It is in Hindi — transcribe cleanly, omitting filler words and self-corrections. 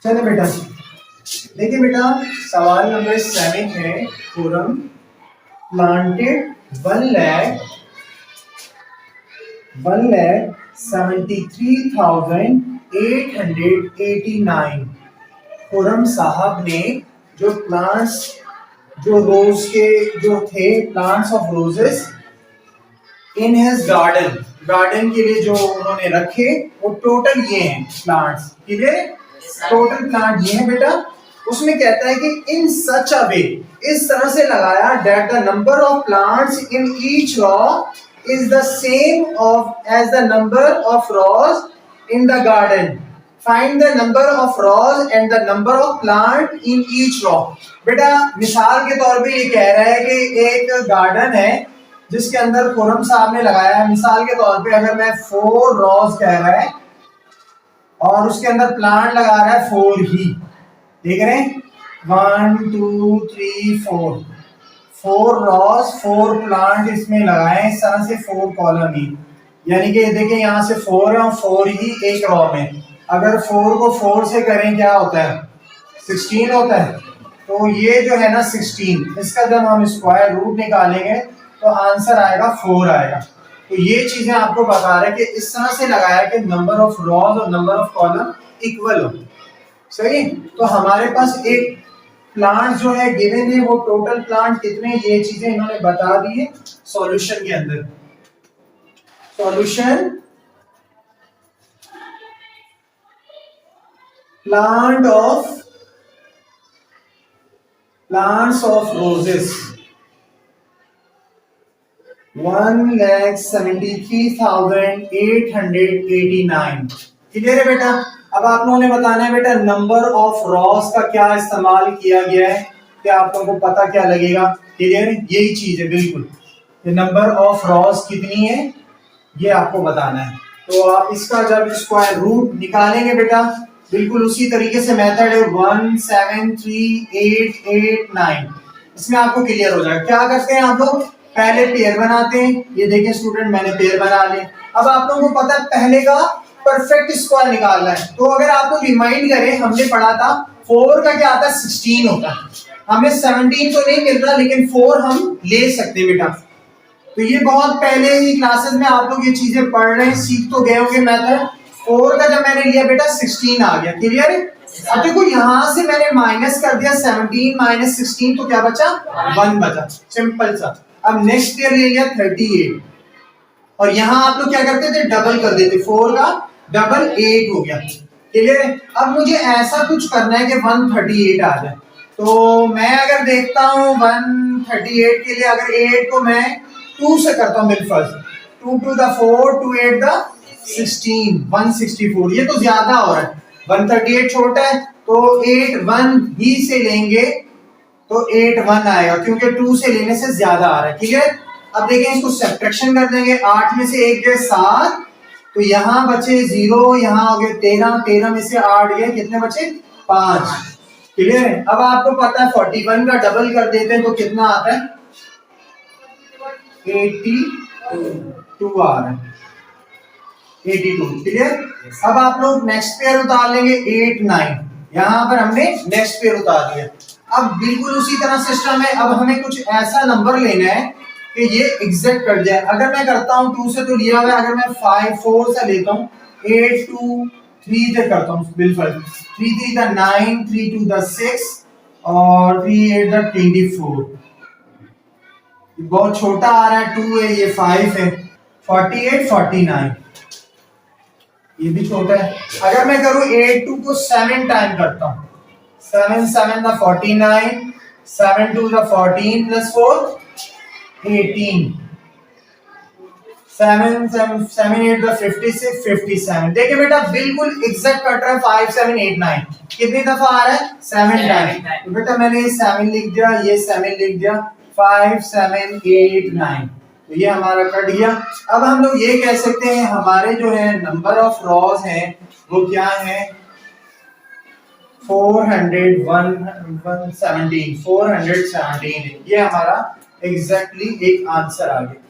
चलो बेटा, देखिए बेटा, सवाल नंबर 7 है। खुरम प्लांटेड 1,73,889। खुरम साहब ने जो प्लांट्स, जो रोज के जो थे, plants of roses in his garden के लिए जो उन्होंने रखे, वो टोटल ये हैं प्लांट्स। क्लियर? टोटल प्लांट ये है बेटा। उसमें कहता है कि इन सच अ वे, इस तरह से लगाया, that the number of plants in each row is the same of as the number of rows in the garden. Find the number of rows and the number of plant in each row. बेटा मिसाल के तौर पे ये कह रहा है कि एक गार्डन है जिसके अंदर खुरम साहब ने लगाया है। मिसाल के तौर पे अगर मैं 4 रॉज कह रहा है और उसके अंदर प्लांट लगा रहा है 4 ही, देख रहे हैं, 1 2 3 4 रॉज 4 प्लांट इसमें लगाए, इस तरह से 4 कॉलम ही, यानी कि देखिए यहाँ से 4 है और 4 ही एक रॉ में। अगर 4 को 4 से करें क्या होता है? 16 होता है। तो ये जो है ना 16, इसका जब हम स्क्वायर रूट निकालेंगे तो आंसर आएगा 4 आएगा। तो ये चीजें आपको बता रहे हैं कि इस तरह से लगाया कि नंबर ऑफ रॉज और नंबर ऑफ कॉलम इक्वल हो। सही? तो हमारे पास एक प्लांट जो है गिवन है, वो टोटल प्लांट कितने, ये चीजें इन्होंने बता दी है सॉल्यूशन के अंदर। Solution plants of roses 1,73,889। Clear है बेटा? अब आप लोगों ने बताना है बेटा नंबर ऑफ रॉस का क्या इस्तेमाल किया गया है, क्या आप लोगों को पता क्या लगेगा? क्लियर है? यही चीज है बिल्कुल, नंबर ऑफ रॉस कितनी है ये आपको बताना है। तो आप इसका जब स्क्वायर रूट निकालेंगे बेटा, बिल्कुल उसी तरीके से मेथड है 1,73,889, इसमें आपको क्लियर हो जाएगा। क्या करते हैं आप लोग? पहले पेयर बनाते हैं। ये देखें स्टूडेंट, मैंने पेयर बना लिए। अब आप लोगों को पता है पहले का परफेक्ट स्क्वायर निकालना है। तो अगर आप लोग रिमाइंड करें, हमने पढ़ा था 4 का क्या आता है? 16 होता है। हमें 17 तो नहीं मिल रहा, लेकिन 4 हम ले सकते हैं बेटा। तो ये बहुत पहले ही क्लासेस में आप लोग ये चीजें पढ़ रहे हैं, सीख तो गए होंगे मेथड। 4 का जब मैंने लिया बेटा 16 आ गया। क्लियर है? अब देखो यहां से मैंने माइनस कर दिया 17 माइनस 16, तो क्या बचा? 1 बचा। सिंपल सा। अब नेक्स्ट पेयर ले लिया 38, और यहां आप लोग क्या करते थे? डबल कर देते, 4 का डबल 8 हो गया। क्लियर है? अब मुझे ऐसा कुछ करना है कि 138 आ जाए। तो मैं अगर देखता हूं 138 के लिए, अगर 8 को मैं 2 से करता हूं, मिल फर्स्ट 2 to the 4 2 8 the 16 164। ये तो ज्यादा हो रहा है, 138 छोटा है, तो 8 1 ही से लेंगे तो 8 1 आएगा, क्योंकि 2 से लेने से ज्यादा आ रहा है। ठीक है? अब देखें, इसको सब्ट्रैक्शन कर देंगे। 8 में से 1 गए 7, तो यहां बचे 0, यहां हो गए 13, 13 में से 8 गए, कितने बचे? 5। क्लियर है? अब आपको पता है 41 का डबल कर देते हैं तो कितना आता है? 82 आ रहा है, 82। क्लियर? अब आप लोग नेक्स्ट पेयर उतार लेंगे 8 9, यहां पर हमने नेक्स्ट पेयर उतार दिया। अब बिल्कुल उसी तरह सिस्टम है। अब हमें कुछ ऐसा नंबर लेना है कि ये एग्जैक्ट कर जाए। अगर मैं करता हूं 2 से तो लिया हुआ है, अगर मैं 5 4 से लेता हूं, 8 2 3 से करता हूं, बिल्कुल 3 3 द 9 3 2 द 6 और 3 8 द 24। बहुत छोटा आ रहा है, 2 है, ये 5 है, 48 49, ये भी छोटा है। अगर मैं करूं 8 2 को 7 टाइम करता हूं, 7 7 द 49, 7 2 द 14 प्लस 4 18, 7 7 7 8 द 56 57। देखिए बेटा बिल्कुल एग्जैक्ट कट रहा है। 5 7 8 9 कितनी दफा आ रहा है? 7 टाइम। तो बेटा मैंने 7 लिख दिया, ये 7 लिख दिया, 5 7 8 9, तो ये हमारा कट गया। अब हम लोग ये कह सकते हैं हमारे जो है नंबर ऑफ रॉज हैं वो क्या है? 417 417 ये हमारा एग्जैक्टली एक आंसर आ गया।